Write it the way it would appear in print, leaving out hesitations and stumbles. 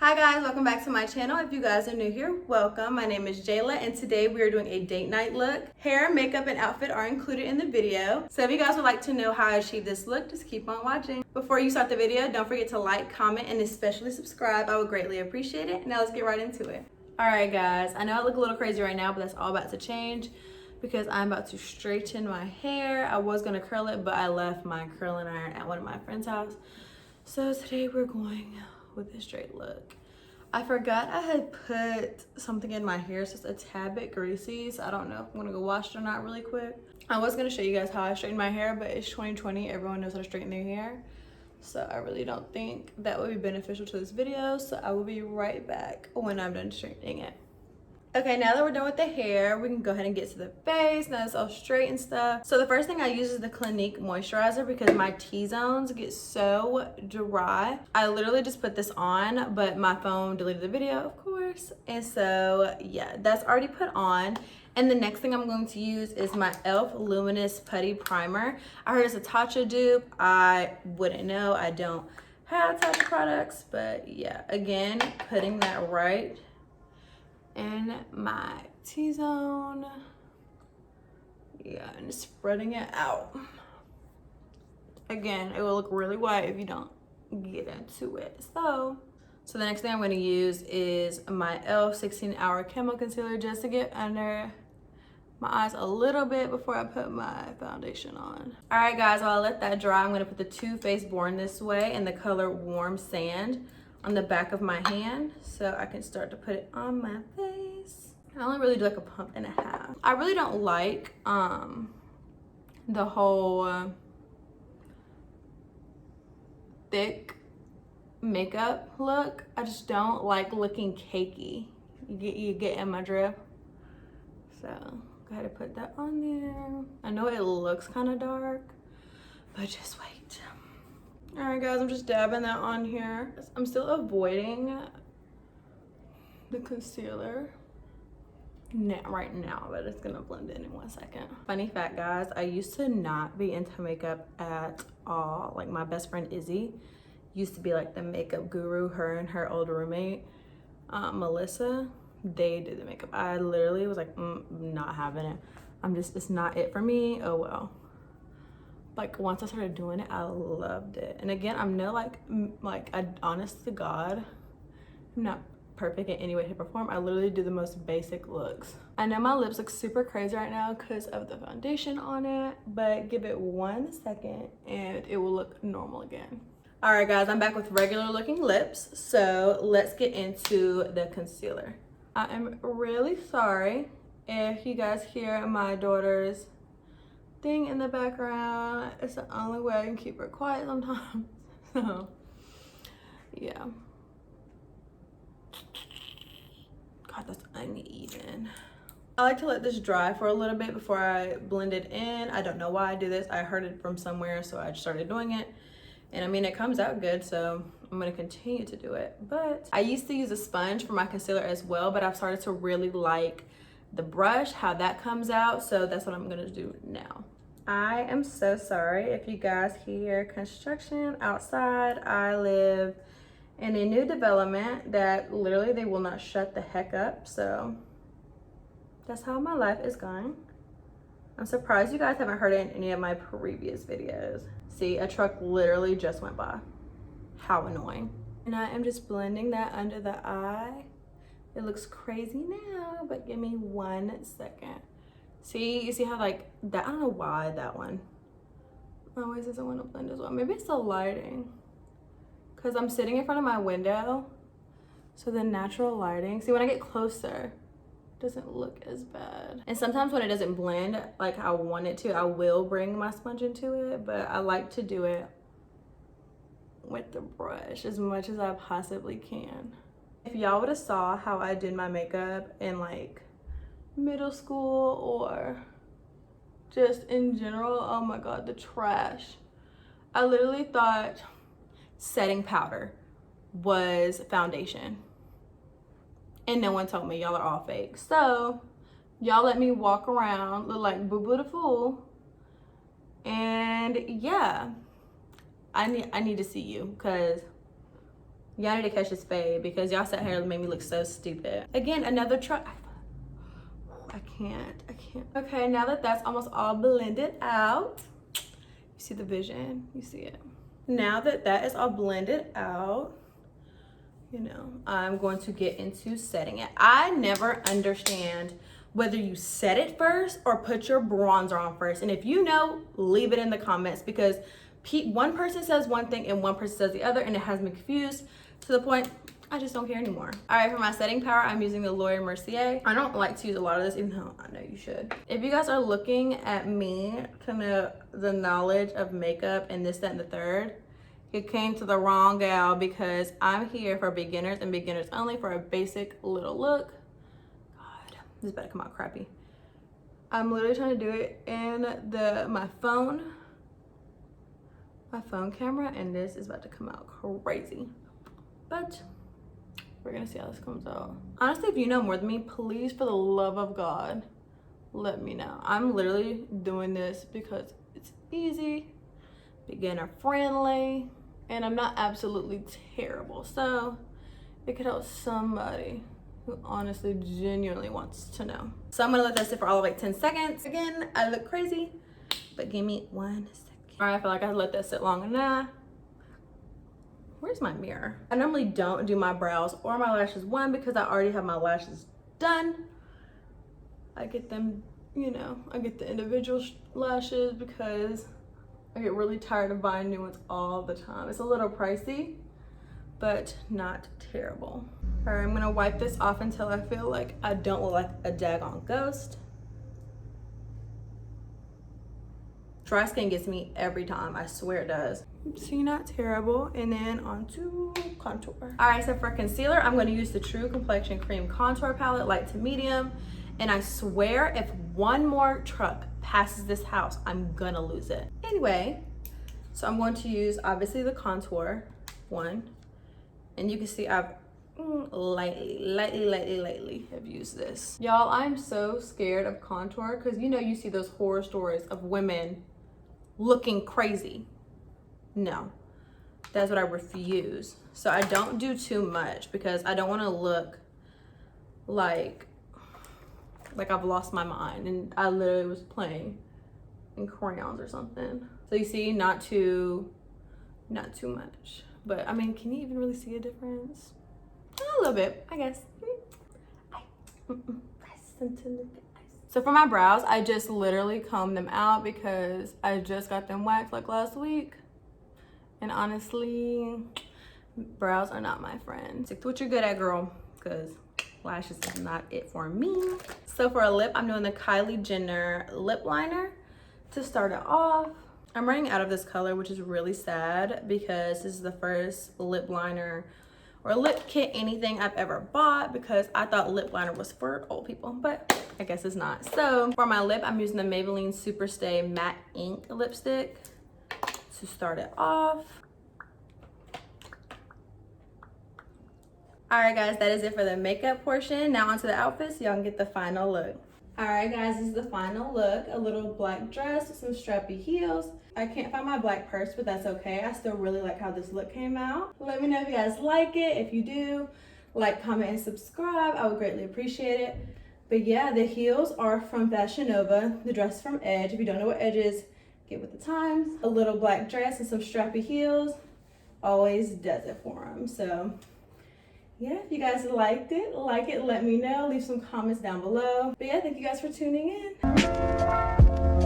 Hi guys, welcome back to my channel. If you guys are new here, welcome. My name is Jayla and today we are doing a date night look. Hair, makeup, and outfit are included in the video. So if you guys would like to know how I achieved this look, just keep on watching. Before you start the video, don't forget to like, comment, and especially subscribe. I would greatly appreciate it. Now let's get right into it. Alright guys, I know I look a little crazy right now, but that's all about to change because I'm about to straighten my hair. I was gonna curl it, but I left my curling iron at one of my friend's house. So today we're going with a straight look. I forgot I had put something in my hair. It's just a tad bit greasy, so I don't know if I'm gonna go wash it or not really quick. I was gonna show you guys how I straighten my hair, but it's 2020. Everyone knows how to straighten their hair. So I really don't think that would be beneficial to this video. So I will be right back when I'm done straightening it. Okay, now that we're done with the hair, we can go ahead and get to the face. Now it's all straight and stuff. So the first thing I use is the Clinique moisturizer because my T-zones get so dry. I literally just put this on, but my phone deleted the video, of course. And so yeah, that's already put on. And the next thing I'm going to use is my e.l.f. Luminous Putty Primer. I heard it's a Tatcha dupe. I wouldn't know. I don't have Tatcha products, but yeah, again, putting that right in my T-zone. Yeah, and just spreading it out. Again, it will look really white if you don't get into it. So the next thing I'm going to use is my e.l.f. 16-hour camo concealer just to get under my eyes a little bit before I put my foundation on. All right, guys, while I let that dry, I'm going to put the Too Faced Born This Way in the color Warm Sand on the back of my hand so I can start to put it on my face. I only really do like a pump and a half. I really don't like the whole thick makeup look. I just don't like looking cakey. You get in my drift. So go ahead and put that on there. I know it looks kind of dark, but just wait. All right guys, I'm just dabbing that on here. I'm still avoiding the concealer right now, but it's gonna blend in 1 second. Funny fact guys, I used to not be into makeup at all. Like my best friend Izzy used to be like the makeup guru. Her and her old roommate, Melissa, they did the makeup. I literally was like, not having it. It's not it for me. Oh well. Like once I started doing it, I loved it. And again, I'm no honest to God, I'm not perfect in any way to perform. I literally do the most basic looks. I know my lips look super crazy right now because of the foundation on it, but give it 1 second and it will look normal again. All right guys, I'm back with regular looking lips. So let's get into the concealer. I am really sorry if you guys hear my daughter's thing in the background. It's the only way I can keep her quiet sometimes. So yeah. God, that's uneven. I like to let this dry for a little bit before I blend it in. I don't know why I do this. I heard it from somewhere, so I just started doing it. And I mean, it comes out good, so I'm gonna continue to do it. But I used to use a sponge for my concealer as well, but I've started to really like the brush, how that comes out. So that's what I'm gonna do now. I am so sorry if you guys hear construction outside. I live in a new development that literally they will not shut the heck up. So that's how my life is going. I'm surprised you guys haven't heard it in any of my previous videos. See, a truck literally just went by. How annoying. And I am just blending that under the eye. It looks crazy now, but give me 1 second. See, you see how like that, I don't know why that one always doesn't want to blend as well. Maybe it's the lighting. Cause I'm sitting in front of my window. So the natural lighting, see when I get closer, it doesn't look as bad. And sometimes when it doesn't blend like I want it to, I will bring my sponge into it, but I like to do it with the brush as much as I possibly can. If y'all would have saw how I did my makeup in like middle school or just in general, oh my God, the trash. I literally thought setting powder was foundation. And no one told me. Y'all are all fake. So y'all let me walk around, look like Boo Boo the Fool. And yeah, I need to see you because Y'all need to catch this fade because y'all sat here and made me look so stupid. Again, another truck. I can't. Okay, now that that's almost all blended out, you see the vision, you see it. Now that that is all blended out, you know, I'm going to get into setting it. I never understand whether you set it first or put your bronzer on first. And if you know, leave it in the comments because one person says one thing and one person says the other, and it has me confused to the point I just don't care anymore. All right, for my setting powder, I'm using the Laura Mercier. I don't like to use a lot of this, even though I know you should. If you guys are looking at me, kind of the knowledge of makeup and this, that, and the third, you came to the wrong gal because I'm here for beginners and beginners only for a basic little look. God, this better come out crappy. I'm literally trying to do it in my phone camera, and this is about to come out crazy. But we're gonna see how this comes out. Honestly, if you know more than me, please, for the love of God, let me know. I'm literally doing this because it's easy, beginner friendly, and I'm not absolutely terrible. So it could help somebody who honestly, genuinely wants to know. So I'm gonna let that sit for all of like 10 seconds. Again, I look crazy, but give me 1 second. All right, I feel like I let that sit long enough. Where's my mirror? I normally don't do my brows or my lashes, one, because I already have my lashes done. I get them, you know, I get the individual lashes because I get really tired of buying new ones all the time. It's a little pricey, but not terrible. All right, I'm gonna wipe this off until I feel like I don't look like a daggone ghost. Dry skin gets me every time, I swear it does. See, not terrible. And then on to contour. All right, so for concealer, I'm gonna use the True Complexion Cream Contour Palette, light to medium. And I swear if one more truck passes this house, I'm gonna lose it. Anyway, so I'm going to use, obviously, the contour one. And you can see I've lightly have used this. Y'all, I'm so scared of contour because you know you see those horror stories of women looking crazy. No, that's what I refuse. So I don't do too much because I don't want to look like I've lost my mind and I literally was playing in crayons or something. So you see, not too much. But I mean, can you even really see a difference? A little bit, I guess. So for my brows, I just literally comb them out because I just got them waxed like last week. And honestly, brows are not my friend. Stick to what you're good at, girl, because lashes is not it for me. So for a lip, I'm doing the Kylie Jenner lip liner to start it off. I'm running out of this color, which is really sad because this is the first lip liner or lip kit anything I've ever bought because I thought lip liner was for old people, but I guess it's not. So for my lip, I'm using the Maybelline Superstay Matte Ink lipstick to start it off. All right, guys, that is it for the makeup portion. Now onto the outfits so y'all can get the final look. All right, guys, this is the final look. A little black dress with some strappy heels. I can't find my black purse, but that's okay. I still really like how this look came out. Let me know if you guys like it. If you do, like, comment, and subscribe. I would greatly appreciate it. But yeah, the heels are from Fashion Nova. The dress from Edge. If you don't know what Edge is, get with the times. A little black dress and some strappy heels always does it for them. So yeah, if you guys liked it, let me know. Leave some comments down below. But yeah, thank you guys for tuning in.